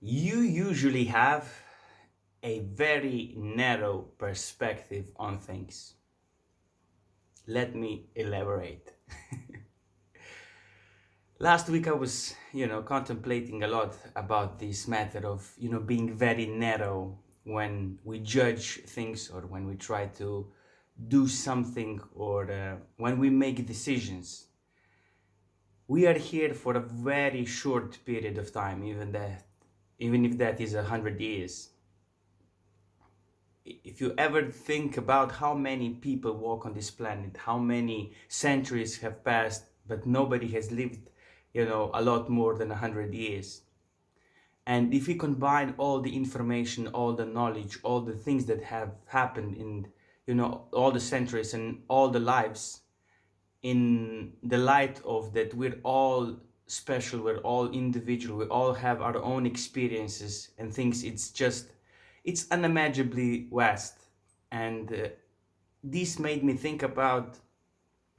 You usually have a very narrow perspective on things. Let me elaborate. Last week I was, contemplating a lot about this matter of, being very narrow when we judge things or when we try to do something or when we make decisions. We are here for a very short period of time, even if that is 100 years. If you ever think about how many people walk on this planet, how many centuries have passed, but nobody has lived, a lot more than 100 years. And if we combine all the information, all the knowledge, all the things that have happened in, all the centuries and all the lives, in the light of that, we're all special, we're all individual, we all have our own experiences and things. It's unimaginably vast. And this made me think about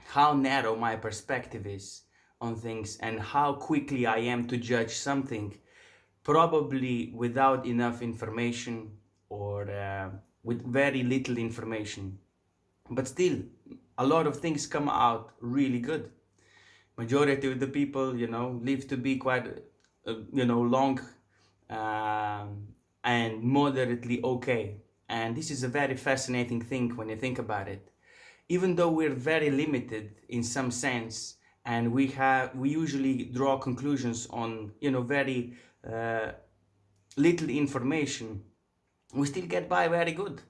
how narrow my perspective is on things and how quickly I am to judge something, probably without enough information or with very little information. But still, a lot of things come out really good. Majority of the people, live to be quite, long, um, and moderately okay. And this is a very fascinating thing when you think about it. Even though we're very limited in some sense, and we usually draw conclusions on, very uh, little information, we still get by very good.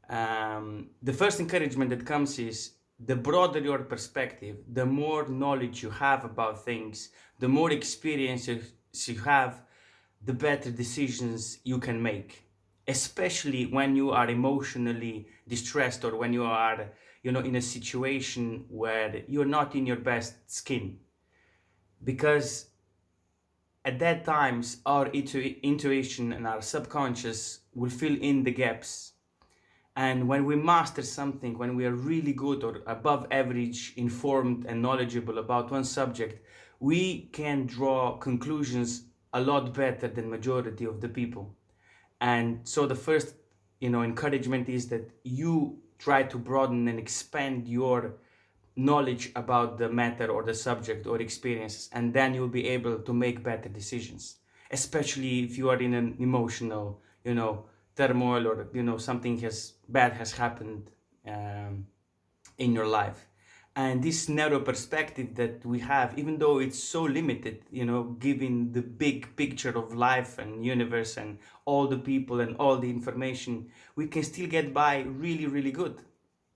The first encouragement that comes is the broader your perspective, the more knowledge you have about things, the more experiences you have, the better decisions you can make. Especially when you are emotionally distressed or when you are, in a situation where you're not in your best skin. Because at that times, our intuition and our subconscious will fill in the gaps. And when we master something, when we are really good or above average informed and knowledgeable about one subject, we can draw conclusions a lot better than majority of the people. And so the first, encouragement is that you try to broaden and expand your knowledge about the matter or the subject or experiences, and then you'll be able to make better decisions, especially if you are in an emotional, turmoil, or something has bad has happened um, in your life. And this narrow perspective that we have, even though it's so limited, given the big picture of life and universe and all the people and all the information, we can still get by really, really good.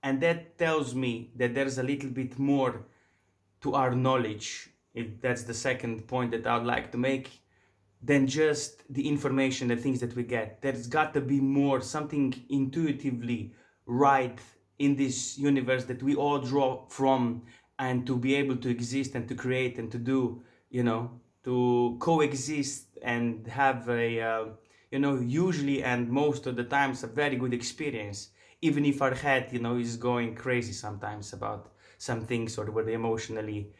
And that tells me that there's a little bit more to our knowledge, if that's the second point that I'd like to make, than just the information, the things that we get. There's got to be more, something intuitively right in this universe that we all draw from, and to be able to exist and to create and to do, to coexist and have a, usually and most of the times a very good experience, even if our head, is going crazy sometimes about some things or we're emotionally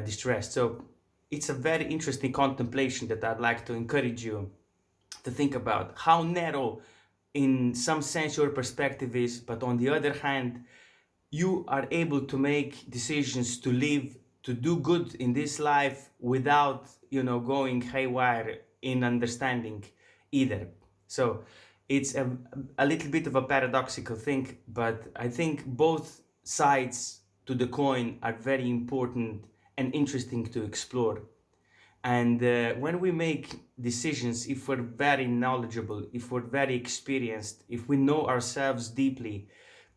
distressed. So it's a very interesting contemplation that I'd like to encourage you to think about how narrow, in some sense, your perspective is, but on the other hand, you are able to make decisions to live, to do good in this life without, going haywire in understanding either. So it's a little bit of a paradoxical thing, but I think both sides to the coin are very important and interesting to explore. And when we make decisions, if we're very knowledgeable, if we're very experienced, if we know ourselves deeply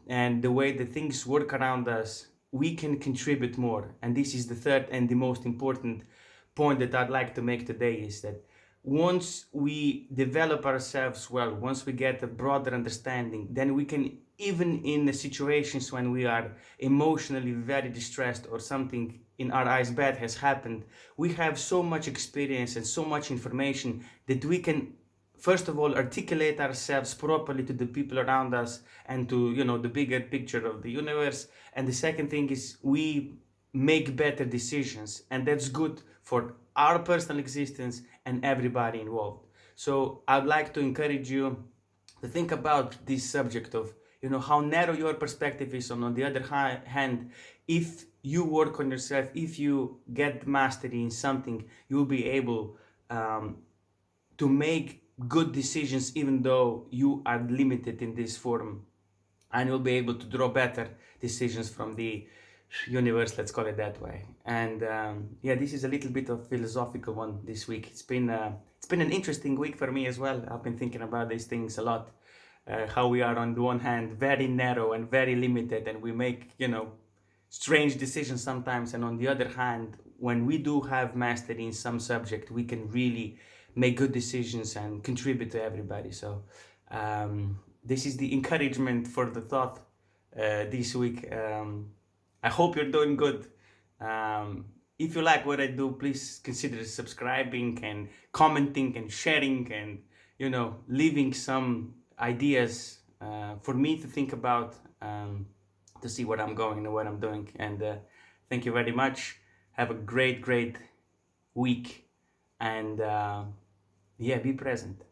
and the way the things work around us, we can contribute more. And this is the third and the most important point that I'd like to make today, is that once we develop ourselves well, once we get a broader understanding, then we can, even in the situations when we are emotionally very distressed or something in our eyes bad has happened, we have so much experience and so much information that we can, first of all, articulate ourselves properly to the people around us and to, the bigger picture of the universe. And the second thing is we make better decisions, and that's good for our personal existence and everybody involved. So I'd like to encourage you to think about this subject of, how narrow your perspective is. And on the other hand, if you work on yourself, if you get mastery in something, you'll be able to make good decisions even though you are limited in this form, and you'll be able to draw better decisions from the universe, let's call it that way. And yeah, this is a little bit of philosophical one this week. It's been an interesting week for me as well. I've been thinking about these things a lot. How we are on the one hand very narrow and very limited, and we make strange decisions sometimes, and on the other hand, when we do have mastery in some subject, we can really make good decisions and contribute to everybody. So this is the encouragement for the thought this week. I hope you're doing good. If you like what I do, please consider subscribing and commenting and sharing, and leaving some ideas for me to think about, to see what I'm going and what I'm doing. And thank you very much. Have a great week, and yeah, be present.